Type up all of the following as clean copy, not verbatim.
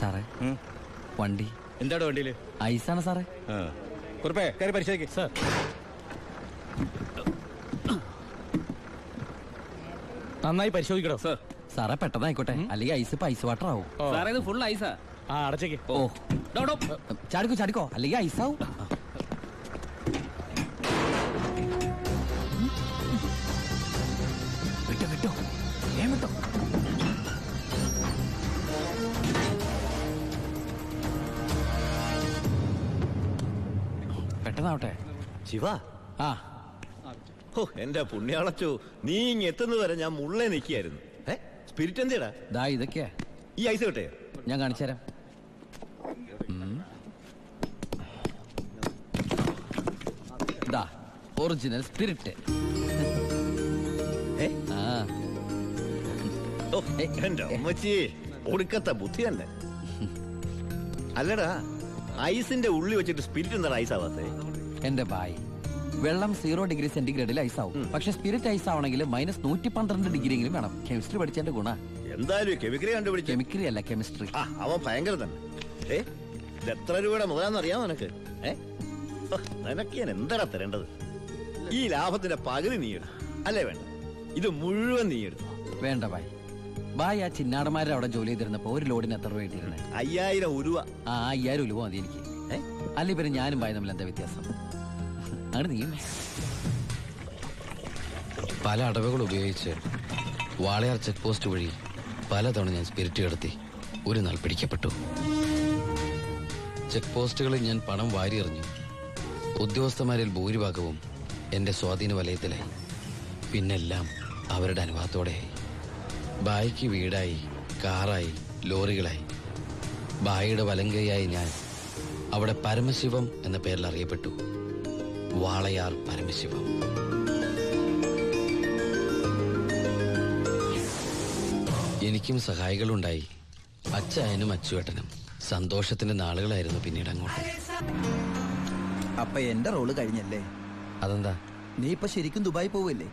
സാറേ വണ്ടി എന്താണ് വണ്ടിയില്? ഐസാണ് സാറേ. കുറുപ്പേ കയറി പരിശോധിക്ക്. സാർ നന്നായി പരിശോധിക്കണോ? സാർ സാറേ പെട്ടെന്നായിക്കോട്ടെ, അല്ലെങ്കിൽ ഐസ് ഐസ് വാട്ടർ ആവും. സാറേ ഇത് ഫുൾ ഐസാ. അടച്ചേക്ക്. ഓ ചാടിക്കോ അല്ലെങ്കിൽ ഐസാവും. വിട്ടോ വിട്ടോ. പെട്ടെന്നാവട്ടെ. ശിവ, ആ ഓ എന്റെ പുണ്യാളച്ചോ, നീ ഇങ് എത്തുന്നവരെ ഞാൻ മുള്ളേ നിൽക്കായിരുന്നു. സ്പിരിറ്റ് എന്തിടാ? ദാ ഇതൊക്കെയാ. ഈ ഐസ് കിട്ടേ? ഞാൻ കാണിച്ചു തരാം. ദാ ഒറിജിനൽ സ്പിരിറ്റ്. എന്റെ അമ്മച്ചി, ഒടുക്കത്തെ ബുദ്ധി തന്നെ. അല്ലടാ, ഐസിന്റെ ഉള്ളി വെച്ചിട്ട് സ്പിരിറ്റ് എന്താ ഐസ് ആവാത്തേ? എന്റെ ബായ്, വെള്ളം 0 ഡിഗ്രി സെന്റിഗ്രേഡിൽ ഐസ് ആവും. പക്ഷെ സ്പിരിറ്റ് ഐസ് ആവണമെങ്കിൽ -112 ഡിഗ്രിയെങ്കിലും വേണം. കെമിസ്ട്രി പഠിച്ചതിന്റെ ഗുണ. എന്തായാലും കെമിക്കറി കണ്ടുപിടിച്ചു. കെമിക്കറി അല്ല, കെമിസ്ട്രി. അവൻ ഭയങ്കര തന്നെ. ഇത് എത്ര രൂപയുടെ മുതലാന്ന് അറിയാമോ നിനക്ക്? നിനക്ക് ഞാൻ എന്താ തരേണ്ടത്? ഈ ലാഭത്തിന്റെ പകുതി നീ എടുത്തു അല്ലേ? വേണ്ട, ഇത് മുഴുവൻ നീ എടുത്തു. വേണ്ട ബായ്. ബായ്, ആ ചിന്നാടന്മാരെ അവിടെ ജോലി ചെയ്തിരുന്നപ്പോ ഒരു ലോഡിന് എത്ര രൂപ കിട്ടിയിരുന്നത്? 5000 രൂപ. 5000 രൂപ മതി എനിക്ക്. അല്ല ഇവര് ഞാനും ബായ് തമ്മിൽ എന്താ വ്യത്യാസം? അങ്ങനെ നീ പല അടവുകൾ ഉപയോഗിച്ച് വാളയാർ ചെക്ക് പോസ്റ്റ് വഴി പലതവണ ഞാൻ സ്പിരിറ്റ് കടത്തി. ഒരു നാൾ പിടിക്കപ്പെട്ടു. ചെക്ക് പോസ്റ്റുകളിൽ ഞാൻ പണം വാരിയെറിഞ്ഞു. ഉദ്യോഗസ്ഥന്മാരിൽ ഭൂരിഭാഗവും എന്റെ സ്വാധീന വലയത്തിലായി. പിന്നെല്ലാം അവരുടെ അനുവാദത്തോടെയായി. ബായിക്ക് വീടായി, കാറായി, ലോറികളായി. ബായിയുടെ വലങ്കയായി ഞാൻ അവിടെ പരമശിവം എന്ന പേരിൽ അറിയപ്പെട്ടു. വാളയാർ പരമശിവം. എനിക്കും സഹായികളുണ്ടായി. അച്ചായനും അച്ചുവേട്ടനും. സന്തോഷത്തിന്റെ നാളുകളായിരുന്നു പിന്നീട് അങ്ങോട്ട്. അപ്പൊ എന്റെ റോള് കഴിഞ്ഞല്ലേ? അതെന്താ? നീ ഇപ്പൊ ശരിക്കും ദുബായി പോവല്ലേ?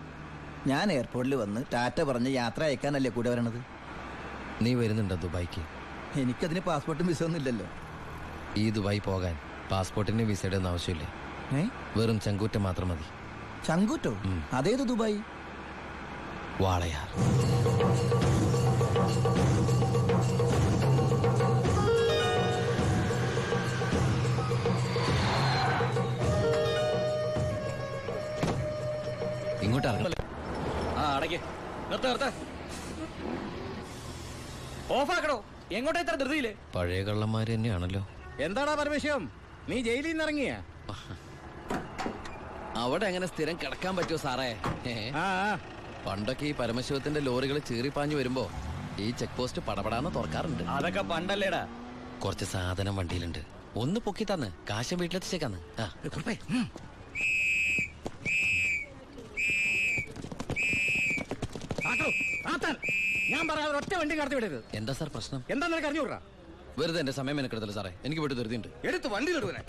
ഞാൻ എയർപോർട്ടിൽ വന്ന് ടാറ്റ പറഞ്ഞ് യാത്ര അയക്കാനല്ലേ കൂടെ വരണത്? നീ വരുന്നുണ്ടോ ദുബായിക്ക്? എനിക്കതിന് പാസ്പോർട്ടും വിസ ഒന്നും ഇല്ലല്ലോ. ഈ ദുബായി പോകാൻ പാസ്പോർട്ടിന്റെ വിസയുടെ ഒന്നും ആവശ്യമില്ല. വെറും ചങ്കൂറ്റം മാത്രം മതി. ചങ്കൂറ്റോ? അതേത് ദുബായി? വാളയാർ. ഇങ്ങോട്ട് ഇറങ്ങ. അടയ്ക്ക്. നിർത്ത. ഓഫാക്കണോ? എങ്ങോട്ടാ ഇത്ര ധൃതിയില്? പഴയ കള്ളന്മാര് തന്നെയാണല്ലോ. എന്താടാ പരമേശ്വരം, നീ ജയിലിൽ നിന്ന് ഇറങ്ങിയ? അവിടെ എങ്ങനെ സ്ഥിരം കിടക്കാൻ പറ്റുമോ സാറേ? പണ്ടൊക്കെ ഈ പരമശിവത്തിന്റെ ലോറികൾ ചീറിപ്പാഞ്ഞു വരുമ്പോ ഈ ചെക്ക് പോസ്റ്റ് പടപടാന്ന് തുറക്കാറുണ്ട്. അതൊക്കെ പണ്ടല്ലേടാ. കുറച്ച് സാധനം വണ്ടിയിലുണ്ട്. ഒന്ന് പൊക്കി തന്ന് കാശം വീട്ടിലെത്തിച്ചേക്കാന്ന്. ഞാൻ പറയാതെ ഒറ്റ വണ്ടി കടത്തി വിടരുത്. എന്താ സാർ പ്രശ്നം? എന്താ നിനക്ക് അറിഞ്ഞൂടാ? വെറുതെ എന്റെ സമയം മെനക്കെടുത്തല്ലോ സാറേ. എനിക്ക് വീട്ടിൽ ധൃതിയുണ്ട്. എടുത്ത് വണ്ടി കെടുവനെ.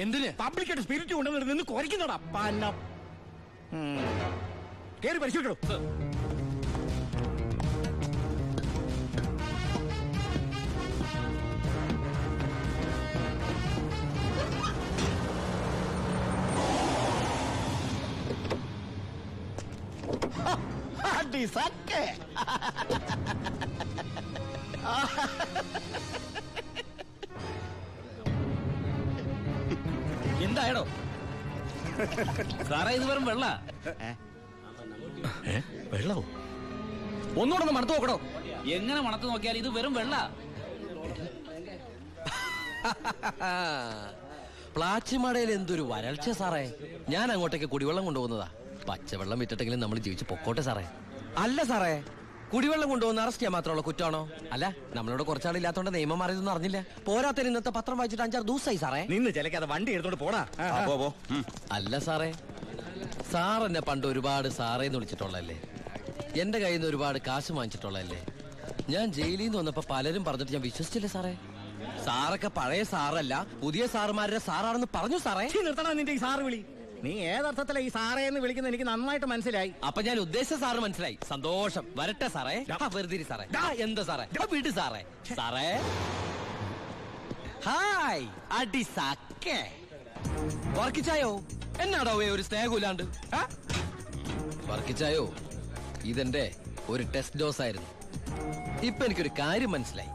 എന്തിന്? പബ്ലിക്കായിട്ട് സ്പിരിറ്റ് കൊണ്ടുവന്നിട്ട് നിന്ന് കുറയ്ക്കുന്നോടാ. കേറി പരിശോധിക്കണോ? എന്തായടോ സാറേ? ഇത് വെറും വെള്ള. വെള്ളമോ? ഒന്നുകൂടെ ഒന്ന് മണത്ത് നോക്കണോ? എങ്ങനെ മണത്ത് നോക്കിയാൽ ഇത് വെറും വെള്ള. പ്ലാച്ചിമടയിൽ എന്തൊരു വരൾച്ച സാറേ. ഞാൻ അങ്ങോട്ടേക്ക് കുടിവെള്ളം കൊണ്ടുപോകുന്നതാ. പച്ചവെള്ളം വിറ്റിട്ടെങ്കിലും നമ്മൾ ജീവിച്ച് പൊക്കോട്ടെ സാറേ. അല്ല സാറേ, കുടിവെള്ളം കൊണ്ടുപോകുന്ന അറസ്റ്റ് ചെയ്യാൻ മാത്രമുള്ള കുറ്റമാണോ? അല്ല, നമ്മളോട് കുറച്ചാളില്ലാത്തോണ്ട് നിയമം മാറിയതൊന്നും അറിഞ്ഞില്ല. പോരാത്തതിന് ഇന്നത്തെ പത്രം വായിച്ചിട്ട് 5-6 ദിവസമായി സാറേ. നിന്ന് ചിലക്കാതെ വണ്ടി എടുത്തോണ്ട് പോടാ. അല്ല സാറേ, സാർ എന്നെ പണ്ട് ഒരുപാട് സാറേന്ന് വിളിച്ചിട്ടുള്ളല്ലേ. എന്റെ കയ്യിൽ നിന്ന് ഒരുപാട് കാശ് വാങ്ങിച്ചിട്ടുള്ളല്ലേ. ഞാൻ ജയിലിൽ നിന്ന് വന്നപ്പോ പലരും പറഞ്ഞിട്ട് ഞാൻ വിശ്വസിച്ചില്ലേ സാറേ. സാറൊക്കെ പഴയ സാറല്ല, പുതിയ സാറുമാരുടെ സാറാണെന്ന് പറഞ്ഞു സാറേ. നിർത്തണ നിന്റെ ഈ സാറ് വിളി. നീ ഏതർത്ഥത്തിലാ ഈ സാറേ എന്ന് വിളിക്കുന്നത് എനിക്ക് നന്നായിട്ട് മനസ്സിലായി. അപ്പൊ ഞാൻ ഉദ്ദേശിച്ച സാറ് മനസ്സിലായി. സന്തോഷം. വരട്ടെ സാറേ. വെറുതെ സാറേ. എന്താ സാറേ? വിട് സാറേ. സാറേ ഹായ് അടിസാക്കേ വർക്കിച്ചായോ? എന്നാടോ ഒരു സ്നേഹമില്ലാണ്ട്? വർക്കിച്ചായോ, ഇതെന്റെ ഒരു ടെസ്റ്റ് ഡോസ് ആയിരുന്നു. ഇപ്പൊ എനിക്കൊരു കാര്യം മനസ്സിലായി.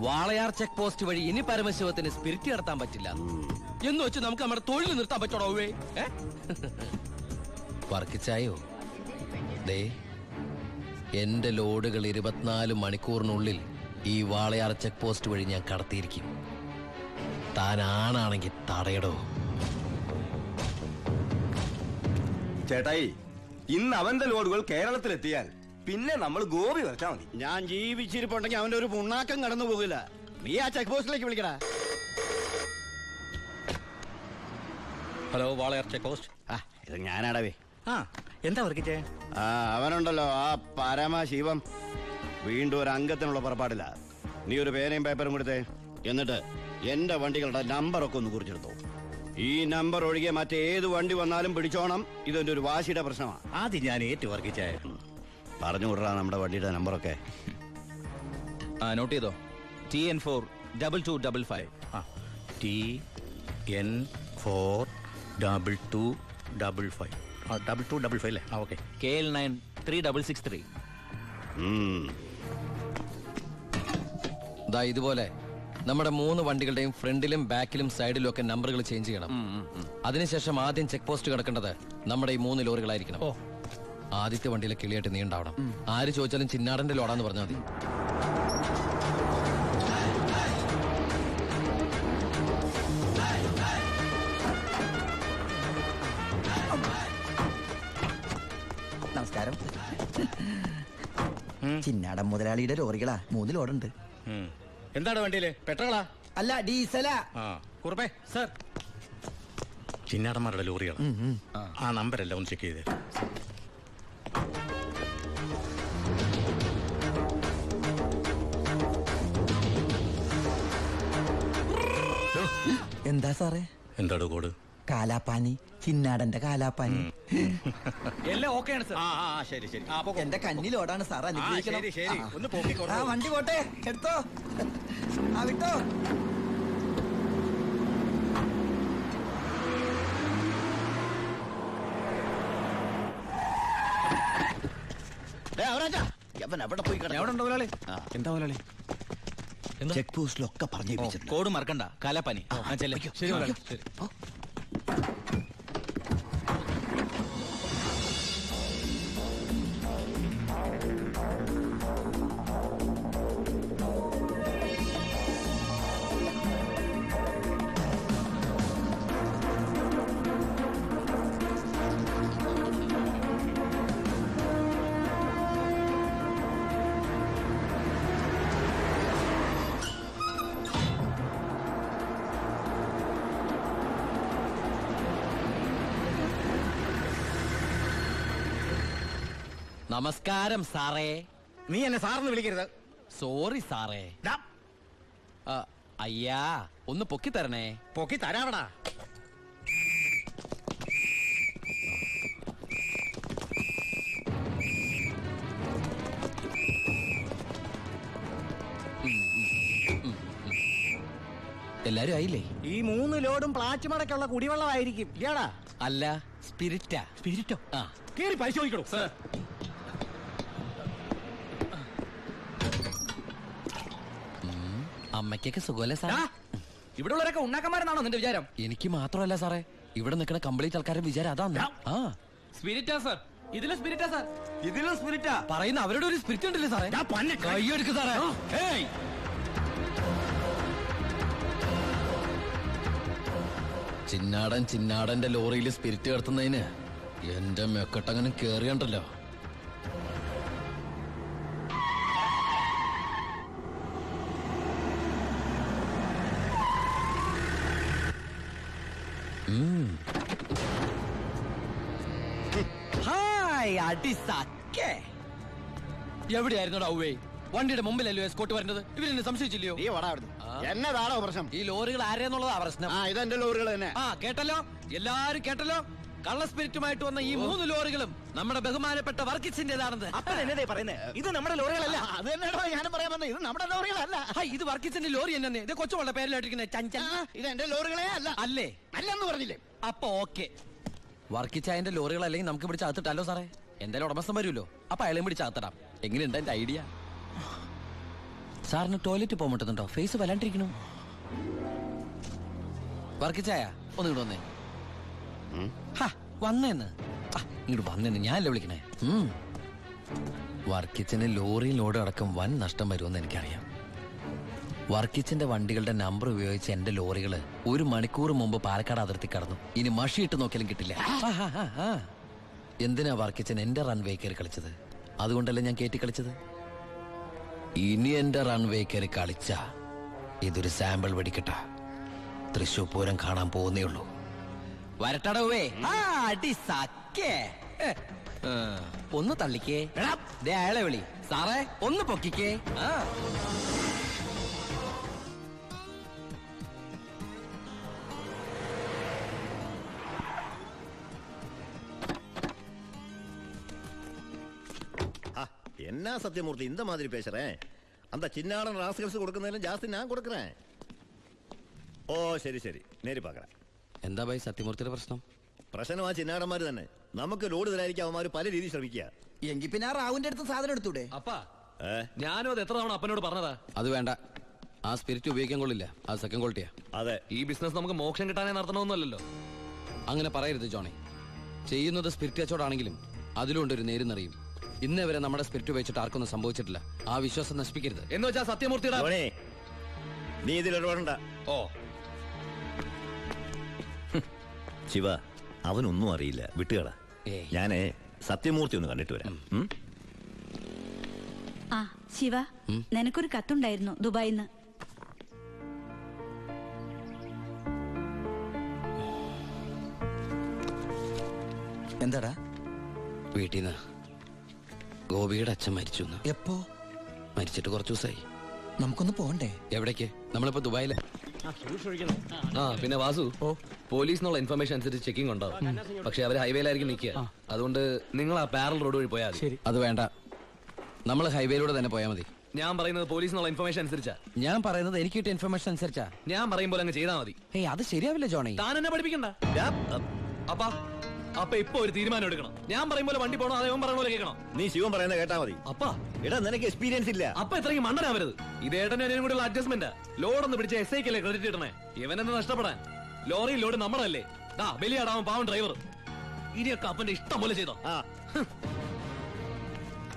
വാളയാർ ചെക്ക് പോസ്റ്റ് വഴി ഇനി പരമശിവത്തിന് സ്പിരിറ്റ് നടത്താൻ പറ്റില്ല എന്ന് വെച്ച് നമുക്ക് നമ്മുടെ തൊഴിൽ നിർത്താൻ പറ്റണോ? വർക്കിച്ചായോ, ദേ എന്റെ ലോഡുകൾ 24 മണിക്കൂറിനുള്ളിൽ ഈ വാളയാർ ചെക്ക് പോസ്റ്റ് വഴി ഞാൻ കടത്തിയിരിക്കും. താൻ ആണാണെങ്കിൽ തടയടോ. ചേട്ടായി, ഇന്ന് അവന്റെ ലോഡുകൾ കേരളത്തിലെത്തിയാൽ പിന്നെ നമ്മൾ ഗോപി വരച്ചാ മതി. ഞാൻ ജീവിച്ചിരിപ്പുണ്ടെങ്കിൽ അവന്റെ ഒരു പുണ്ണാക്കം കടന്നു പോകില്ല. നീ ആ ചെക്ക് പോസ്റ്റിലേക്ക് വിളിക്കടാ. Hello, Walayar check post. ഇത് ഞാനാടവേ. എന്താ വർക്കിച്ചേ? അവനുണ്ടല്ലോ ആ പരമശിവം, വീണ്ടും ഒരു അംഗത്തിനുള്ള പുറപ്പാടില്ല. നീ ഒരു പേനയും പേപ്പറും കൊടുത്തേ. എന്നിട്ട് എന്റെ വണ്ടികളുടെ നമ്പറൊക്കെ ഒന്ന് കുറിച്ചെടുത്തോ. ഈ നമ്പർ ഒഴികെ മറ്റേത് വണ്ടി വന്നാലും പിടിച്ചോണം. ഇതെന്റെ ഒരു വാശിയുടെ പ്രശ്നമാണ്. ആദ്യം ഞാൻ ഏറ്റു വർക്കിച്ചേ. പറഞ്ഞു വിടറാ നമ്മുടെ വണ്ടിയുടെ നമ്പറൊക്കെ. നോട്ട് ചെയ്തോ. TN4 2255. TN4 2255. 2255 അല്ലേ? ഓക്കെ. KL9 3663. ദാ ഇതുപോലെ നമ്മുടെ 3 വണ്ടികളുടെയും ഫ്രണ്ടിലും ബാക്കിലും സൈഡിലും ഒക്കെ നമ്പറുകൾ ചേഞ്ച് ചെയ്യണം. അതിനുശേഷം ആദ്യം ചെക്ക് പോസ്റ്റ് കിടക്കേണ്ടത് നമ്മുടെ ഈ 3 ലോറികളായിരിക്കണം. ആദ്യത്തെ വണ്ടിയിലെ കിളിയായിട്ട് നീ ഉണ്ടാവണം. ആര് ചോദിച്ചാലും ചിന്നാടന്റെ ലോഡാന്ന് പറഞ്ഞാൽ മതി. നമസ്കാരം. ചിന്നാടൻ മുതലാളിയുടെ ലോറികളാ, 3 ലോഡുണ്ട്. എന്താണ് വണ്ടിയില്? പെട്രോളാ? അല്ല, ഡീസലാ. കുറുപ്പേ സർ, ചിന്നാടന്മാരുടെ ലോറിയാണ്. ആ നമ്പരല്ല ഒന്ന് ചെക്ക് ചെയ്തേ. എന്താ സാറേ? എന്താണ് കോഡ്? കാലാപ്പാനി, ചിന്നാടന്റെ കാലാപ്പാനി. എല്ലാം ഓക്കെയാണ് സർ. ശരി ശരി. എന്റെ കന്നിലോടാണ് സാർ, അനുഗ്രഹിക്കണം. ശരി ശരി, ഒന്ന് പോക്കിക്കോ. ആ വണ്ടി പോട്ടെ, എടുത്തോ. ആ വിട്ടോ. അവിടെ പോയി എവിടെയുണ്ടോ മുതലാളി? എന്താ മുതലാളി? ചെക്ക് പോസ്റ്റിലൊക്കെ പറഞ്ഞു. കോഡ് മറക്കണ്ട. കാലാപ്പാനി. ശരി മുതലാളി. ശരി. നമസ്കാരം സാറേ. നീ എന്നെ സാറിന് വിളിക്കരുത്. സോറി സാറേ. അയ്യാ, ഒന്ന് പൊക്കി തരണേ. പൊക്കി തരാവടാ. എല്ലാരും ആയില്ലേ? ഈ 3 ലോഡും പ്ലാച്ചിമടക്കുള്ള കുടിവെള്ളമായിരിക്കും. ഇയാടാ? അല്ല, സ്പിരിറ്റാ. സ്പിരിറ്റോ? ആ, കേറി പരിശോധിക്കണോ? അമ്മയ്ക്കൊക്കെ സുഖമല്ലേ സാർ? ഇവിടെ ഉള്ളവരൊക്കെ ഉണ്ണാക്കന്മാരെന്നാണോ നിന്റെ വിചാരം? എനിക്ക് മാത്രമല്ല സാറേ, ഇവിടെ നിൽക്കുന്ന കംപ്ലീറ്റ് ആൾക്കാരുടെ വിചാരം അതാണ്. ആ, സ്പിരിറ്റാ സർ. ഇതിലും സ്പിരിറ്റാ സർ. ഇതിലും സ്പിരിറ്റാ പറയുന്ന അവരുടെ ഒരു സ്പിരിറ്റ് ഉണ്ടല്ലേ സാറേ? കൈയെടുക്ക് സാറേ. ഏയ്, ചിന്നാടന്റെ ലോറിയിൽ സ്പിരിറ്റ് കടത്തുന്നതിന് എന്റെ മെക്കെട്ടങ്ങനെ കേറിയണ്ടല്ലോ. ഹായ് അടിസാക്കേ. എവിടെയായിരുന്നു ഔവേ? വണ്ടിയുടെ മുമ്പിലല്ലോ എസ്കോട്ട് വരുന്നത്. ഇവരെന്നെ സംശയിച്ചില്ലയോ? നീ വടാ അവിടുന്ന്. എന്നതാണോ പ്രശ്നം? ഈ ലോറികൾ ആരെന്നുള്ളതാ പ്രശ്നം. ഇതെന്റെ ലോറികൾ തന്നെ. കേട്ടല്ലോ. എല്ലാരും കേട്ടല്ലോ, കള്ള സ്പിരിറ്റുമായിട്ട് വന്ന ഈ 3 ലോറികളും നമ്മുടെ ബഹുമാനപ്പെട്ട വർക്കിച്ചിന്റേതാണെന്ന്. അപ്പൻ എന്നതേ പറയുന്നേ? ഇത് നമ്മുടെ ലോറികളല്ല. അത് തന്നെയാണോ ഞാനും പറയാൻ വന്നത്. ഇത് നമ്മുടെ ലോറികളല്ല. ഇത് വർക്കിച്ചിന്റെ ലോറി തന്നെ. ഇത് കൊച്ചുവളുടെ പേരിലായിട്ടിരിക്കുന്ന ചഞ്ചൽ. ഇത് എന്റെ ലോറികളെ അല്ല. അല്ലേ? അല്ലെന്ന് പറഞ്ഞില്ലേ? അപ്പൊ ഓക്കെ. വർക്കിച്ചായന്റെ ലോറികളല്ലെങ്കിൽ നമുക്ക് പിടിച്ച് അകത്തിട്ടല്ലോ സാറേ. എന്തായാലും ഉടമസ്ഥൻ വരുമല്ലോ, അപ്പൊ അയാളെയും പിടിച്ച് അകത്തിടാം. എങ്ങനെയുണ്ട് എന്റെ ഐഡിയ? സാറിന് ടോയ്ലറ്റ് പോകാൻ പറ്റുന്നുണ്ടോ? ഫേസ് വല്ലാണ്ടിരിക്കണു. വർക്കിച്ചായ ഒന്ന് ഇങ്ങോട്ട് വന്നേ. വന്നേന്ന് ഇങ്ങോട്ട് വന്നേന്ന് ഞാനല്ലേ വിളിക്കണേ. വർക്കിച്ചിന് ലോറിയിൽ ലോഡ് അടക്കം വൻ നഷ്ടം വരുമെന്ന് എനിക്കറിയാം. വർക്കിച്ചിന്റെ വണ്ടികളുടെ നമ്പർ ഉപയോഗിച്ച് എന്റെ ലോറികള് 1 മണിക്കൂർ മുമ്പ് പാലക്കാട് അതിർത്തി കടന്നു. ഇനി മഷിയിട്ട് നോക്കിയാലും കിട്ടില്ല. എന്തിനാ വർക്കിച്ചൻ എന്റെ റൺവേ കയറി കളിച്ചത്? അതുകൊണ്ടല്ലേ ഞാൻ കയറ്റി കളിച്ചത്. ഇനി എന്റെ റൺവേ കയറി കളിച്ച ഇതൊരു സാമ്പിൾ വെടിക്കട്ട. തൃശൂർ പൂരം കാണാൻ പോകുന്നേ ഉള്ളൂ. വരട്ടടവേ. ഒന്ന് തള്ളിക്കേ. അയാളെ വിളി. സാറേ ഒന്ന് പൊക്കിക്കേ. என்ன சத்தியமூர்த்தி இந்த மாதிரி பேசுறேன்? அந்த சின்னாடன் ராஸ்கல்ஸ் கொடுക്കുന്നതിലും ജാസ്തി ഞാൻ കൊടുക്കறேன். ഓ ശരി ശരി, നേരി പാക്കറ. എന്താ ഭായി സത്യമൂർത്തിയുടെ പ്രശ്നം? പ്രശ്നം ആ ചിന്നാടന്മാര് തന്നെ. നമുക്ക് ലോഡ് തരാതിരിക്കാൻ അവന്മാര് പല രീതിയിൽ ശ്രമിക്കുക. എങ്കിൽ പിന്നെ ആ റാവുന്റെ അടുത്ത് സാധനം എടുത്തൂടെ? അപ്പാ ഞാനും അത് എത്ര തവണ അപ്പനോട് പറഞ്ഞതാ. അത് വേണ്ട. ആ സ്പിരിറ്റ് ഉപയോഗിക്കാൻ കൊള്ളില്ല. അത് സെക്കൻഡ് ക്വാളിറ്റിയാ. അതെ, ഈ ബിസിനസ് നമുക്ക് മോക്ഷം കിട്ടാനേ നടത്തണമെന്നല്ലോ. അങ്ങനെ പറയരുത് ജോണി. ചെയ്യുന്നത് സ്പിരിറ്റ് കച്ചവടാണെങ്കിലും അതിലുണ്ട് ഒരു നേരുന്നറിയും. ഇന്നേ വരെ നമ്മുടെ സ്പിരിറ്റ് ഉപയോഗിച്ചിട്ട് ആർക്കൊന്നും സംഭവിച്ചിട്ടില്ല. ആ വിശ്വാസം നശിപ്പിക്കരുത്. എന്ന് വെച്ചാൽ സത്യമൂർത്തിയുടെ ധോണി, നീ ഇതിൽ ഇടപെടണ്ട. ഓ ശിവ, അവനൊന്നും അറിയില്ല, വിട്ടുകള. ഏയ്. ഞാനേ സത്യമൂർത്തി ഒന്ന് കണ്ടിട്ട് വരാം. ആ ശിവ, നിനക്കൊരു കത്തുണ്ടായിരുന്നു ദുബായിന്ന്. എന്താടാ? വീട്ടിൽ നിന്ന് ഗോപിയുടെ അച്ഛൻ മരിച്ചു. എപ്പോ? മരിച്ചിട്ട് കുറച്ചു ദിവസമായി. നമുക്കൊന്ന് പോകണ്ടേ? എവിടേക്ക്? നമ്മളിപ്പോ ദുബായില്. പിന്നെ വാസു, പോലീസിനുള്ള ഇൻഫർമേഷൻ അനുസരിച്ച് ചെക്കിംഗ് ഉണ്ടാവും. പക്ഷെ അവര് ഹൈവേയിലായിരിക്കും നിൽക്കുക. അതുകൊണ്ട് നിങ്ങൾ ആ പാരൽ റോഡ് വഴി പോയാൽ മതി. അത് വേണ്ട, നമ്മൾ ഹൈവേയിലൂടെ തന്നെ പോയാൽ മതി. ഞാൻ പറയുന്നത് പോലീസിനുള്ള ഇൻഫർമേഷൻ അനുസരിച്ചാ. ഞാൻ പറയുന്നത് എനിക്ക് കിട്ടിയ ഇൻഫർമേഷൻ അനുസരിച്ചാ. ഞാൻ പറയുമ്പോൾ അങ്ങ് ചെയ്താൽ മതി. ഏയ് അത് ശരിയാവില്ല ജോണി. താൻ എന്നെ പഠിപ്പിക്കണ്ട. അപ്പൊ ഇപ്പൊ ഒരു തീരുമാനം എടുക്കണം. ഞാൻ പറയുമ്പോൾ വണ്ടി പോകണോ അതേ പറയുന്ന പോലെ കേൾക്കണം. നീ ശിവൻ പറയുന്നത് കേട്ടാ മതി. അപ്പാ എടാ, നിനക്ക് എക്സ്പീരിയൻസ് ഇല്ല. അപ്പൊ ഇത്രയും മണ്ടനാവരുത്. ഇത് ഏട്ടനും കൂടെ അഡ്ജസ്റ്റ്മെന്റ്. ലോഡൊന്ന് പിടിച്ച എസ് ഐക്കല്ലേ ക്രെഡിറ്റ് കിട്ടണേ. ഇവനെന്ന് നഷ്ടപ്പെടാൻ. ലോറി ലോഡ് നമ്മളല്ലേ. ബലിയാടാവൻ പാവൻ ഡ്രൈവർ. ഇനിയൊക്കെ അപ്പന്റെ ഇഷ്ടം പോലെ ചെയ്തോ.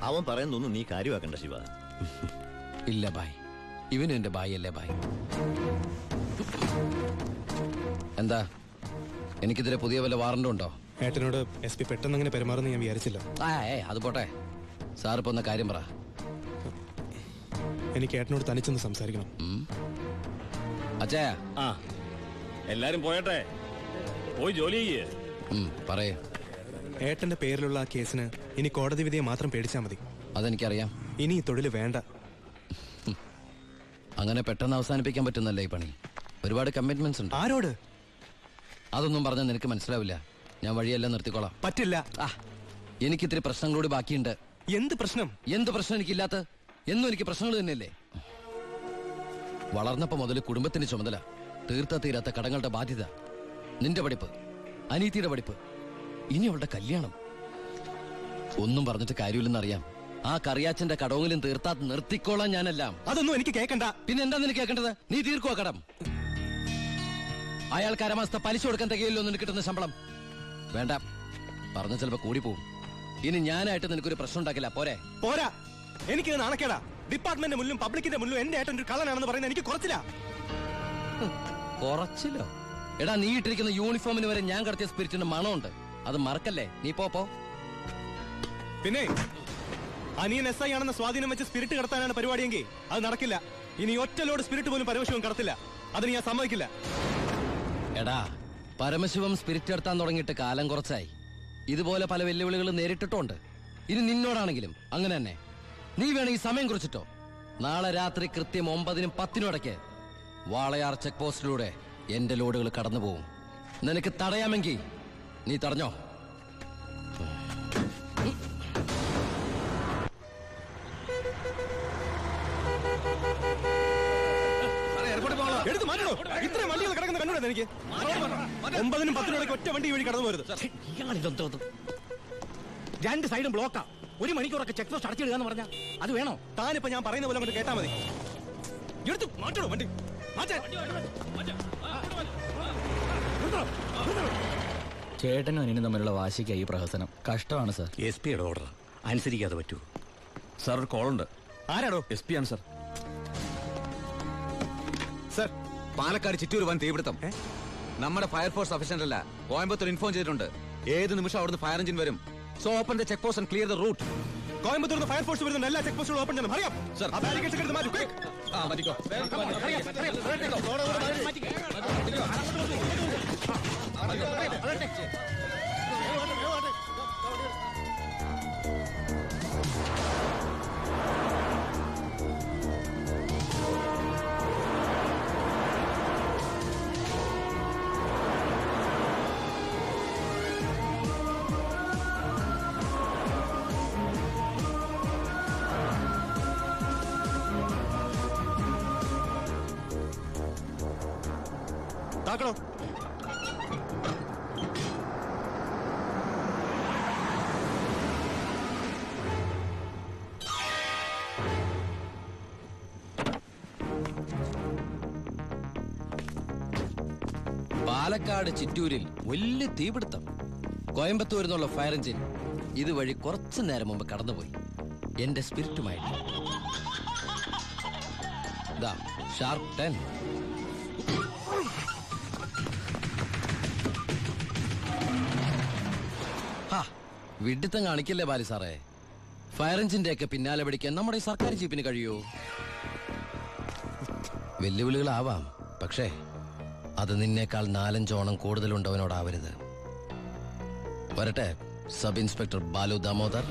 അവൻ പറയുന്നൊന്നും നീ കാര്യമാക്കണ്ട ശിവ. ഇല്ല ബായ്, ഇവനും എന്റെ ബായ് അല്ലേ ബായ്. എന്താ, എനിക്കിതിരെ പുതിയ വല്ല വാറണ്ടും ഉണ്ടോ? ഏട്ടനോട് SP പെട്ടെന്ന് അങ്ങനെ പെരുമാറുന്ന ഞാൻ വിചാരിച്ചില്ല. അത് പോട്ടെ. സാറിപ്പോ ഒന്ന് കാര്യം പറ. എനിക്ക് ഏട്ടനോട് തനിച്ചൊന്ന് സംസാരിക്കണം. അച്ഛാ, എല്ലാരും പോയട്ടെ, പോയി ജോലി ചെയ്യേ. പറയേ. ഏട്ടന്റെ പേരിലുള്ള ആ കേസിന് ഇനി കോടതി വിധിയെ മാത്രം പേടിച്ചാൽ മതി. അതെനിക്കറിയാം. ഇനി ഈ തൊഴിൽ വേണ്ട. അങ്ങനെ പെട്ടെന്ന് അവസാനിപ്പിക്കാൻ പറ്റുന്നല്ലേ ഈ പണി. ഒരുപാട് കമ്മിറ്റ്മെന്റ്സ് ഉണ്ട്. ആരോട്? അതൊന്നും പറഞ്ഞാൽ നിനക്ക് മനസ്സിലാവില്ല. ഞാൻ വഴിയെല്ലാം നിർത്തിക്കോളാം. പറ്റില്ല. എനിക്കിത്തിരി പ്രശ്നങ്ങളോട് ബാക്കിയുണ്ട്. എന്ത് പ്രശ്നം? എന്ത് പ്രശ്നം എനിക്കില്ലാത്ത? എന്നും എനിക്ക് പ്രശ്നങ്ങൾ തന്നെയല്ലേ. വളർന്നപ്പോ മുതൽ കുടുംബത്തിന്റെ ചുമതല, തീർത്ത തീരാത്ത കടങ്ങളുടെ ബാധ്യത, നിന്റെ പഠിപ്പ്, അനീതിയുടെ പഠിപ്പ്, ഇനി അവളുടെ കല്യാണം. ഒന്നും പറഞ്ഞിട്ട് കാര്യമില്ലെന്നറിയാം. ആ കറിയാച്ചന്റെ കടവെങ്കിലും തീർത്താ നിർത്തിക്കോളാം ഞാനെല്ലാം. അതൊന്നും എനിക്ക് കേൾക്കണ്ട. പിന്നെ എന്താ നിനക്ക് കേൾക്കേണ്ടത്? നീ തീർക്കുവാ കടം. അയാൾക്ക് അരമാസത്തെ പലിശ കൊടുക്കാൻ തികയില്ലോ നിനക്ക് കിട്ടുന്ന ശമ്പളം. വേണ്ട, പറഞ്ഞ ചിലപ്പോ കൂടി പോവും. ഇനി ഞാനായിട്ട് നിനക്കൊരു പ്രശ്നം ഉണ്ടാക്കില്ല. പോരെ? പോരാ, എനിക്ക് നാണക്കേടാ. ഡിപ്പാർട്ട്മെന്റ് മുന്നിലും പബ്ലിക്കിന്റെ മുന്നിലും എന്റെ ഏട്ടൻ ഒരു കള്ളനാണെന്ന് പറയുന്നത് എനിക്ക് കുറച്ചില്ല. കുറച്ചില്ലോ? എടാ, നീ ഇട്ടിരിക്കുന്ന യൂണിഫോമിന് വരെ ഞാൻ കടത്തിയ സ്പിരിറ്റിന്റെ മണമുണ്ട്. അത് മറക്കല്ലേ. നീ പോ. പിന്നെ അനിയൻ SI ആണെന്ന സ്വാധീനം വെച്ച് സ്പിരിറ്റ് കടത്താനാണ് പരിപാടിയെങ്കിൽ അത് നടക്കില്ല. ഇനി ഒറ്റ ലോഡ് സ്പിരിറ്റ് പോലും പരമശിവം കടത്തില്ല. അതിന് ഞാൻ സമ്മതിക്കില്ല. എടാ, പരമശിവം സ്പിരിറ്റ് എടുത്താൻ തുടങ്ങിയിട്ട് കാലം കുറച്ചായി. ഇതുപോലെ പല വെല്ലുവിളികൾ നേരിട്ടിട്ടുണ്ട്. ഇനി നിന്നോടാണെങ്കിലും അങ്ങനെ തന്നെ. നീ വേണമെങ്കിൽ സമയം കുറിച്ചിട്ടോ. നാളെ രാത്രി കൃത്യം 9-10 ഇടയ്ക്ക് വാളയാർ ചെക്ക് പോസ്റ്റിലൂടെ എന്റെ ലോഡുകൾ കടന്നു പോകും. നിനക്ക് തടയാമെങ്കിൽ നീ തടഞ്ഞോ. എടുത്ത് മാറ്റണോ? ഇത്രയും വണ്ടികൾ കിടക്കുന്ന കണ്ടുകൂടാ എനിക്ക്? 9-നും 10-നും ഒറ്റ വണ്ടി വഴി കടന്നു പോരുത്. രണ്ട് സൈഡും ബ്ലോക്കാ. 1 മണിക്കൂറൊക്കെ ചെക്ക് പോസ്റ്റ് അടച്ചിടുക എന്ന് പറഞ്ഞാൽ അത് വേണോ? താനിപ്പോ ഞാൻ പറയുന്ന പോലെ കേട്ടാ മതി. എടുത്ത് മാറ്റണോ വണ്ടി? ചേട്ടനും അനിയനും തമ്മിലുള്ള വാശിക്കായി ഈ പ്രഹസനം. കഷ്ടമാണ് സാർ. SP യുടെ ഓർഡർ അനുസരിക്കാതെ പറ്റൂ. സാർ ഒരു കോളുണ്ട്. ആരാടോ? SP ആണ് സാർ. സർ, പാലക്കാട് ചിറ്റൂർ വൻ തീപിടുത്തം. നമ്മുടെ ഫയർഫോഴ്സ് സഫീഷ്യന്റ് അല്ല. കോയമ്പത്തൂർ ഇൻഫോം ചെയ്തിട്ടുണ്ട്. ഏത് നിമിഷം അവിടുന്ന് ഫയർ എഞ്ചിൻ വരും. So open the check post and clear the route. Coimbatore fire force വരുന്നുണ്ട്. എല്ലാ ചെക്ക് പോസ്റ്റുകളും ഓപ്പൺ ചെയ്യണം. അറിയാം സർ. ആ ബാരിക്കേഡ്സ് എടുത്ത് മാറ്റൂ. quick. മതിക്കോ. താക്കണോ? പാലക്കാട് ചിറ്റൂരിൽ വലിയ തീപിടുത്തം. കോയമ്പത്തൂരിൽ നിന്നുള്ള ഫയർ എഞ്ചിൻ ഇതുവഴി കുറച്ചു നേരം മുമ്പ് കടന്നുപോയി. എന്റെ സ്പിരിറ്റുമായിട്ട് ഷാർപ്പ് 10. വിഡിത്തം കാണിക്കല്ലേ ബാലി സാറേ. ഫയർ എഞ്ചിന്റെ ഒക്കെ പിന്നാലെ പിടിക്കാൻ നമ്മുടെ ഈ സർക്കാർ ജീപ്പിന് കഴിയൂ? വെല്ലുവിളികളാവാം, പക്ഷേ അത് നിന്നേക്കാൾ 4-5 ഓണം കൂടുതലുണ്ടവനോടാവരുത്. വരട്ടെ സബ് ഇൻസ്പെക്ടർ ബാലു ദാമോദർ.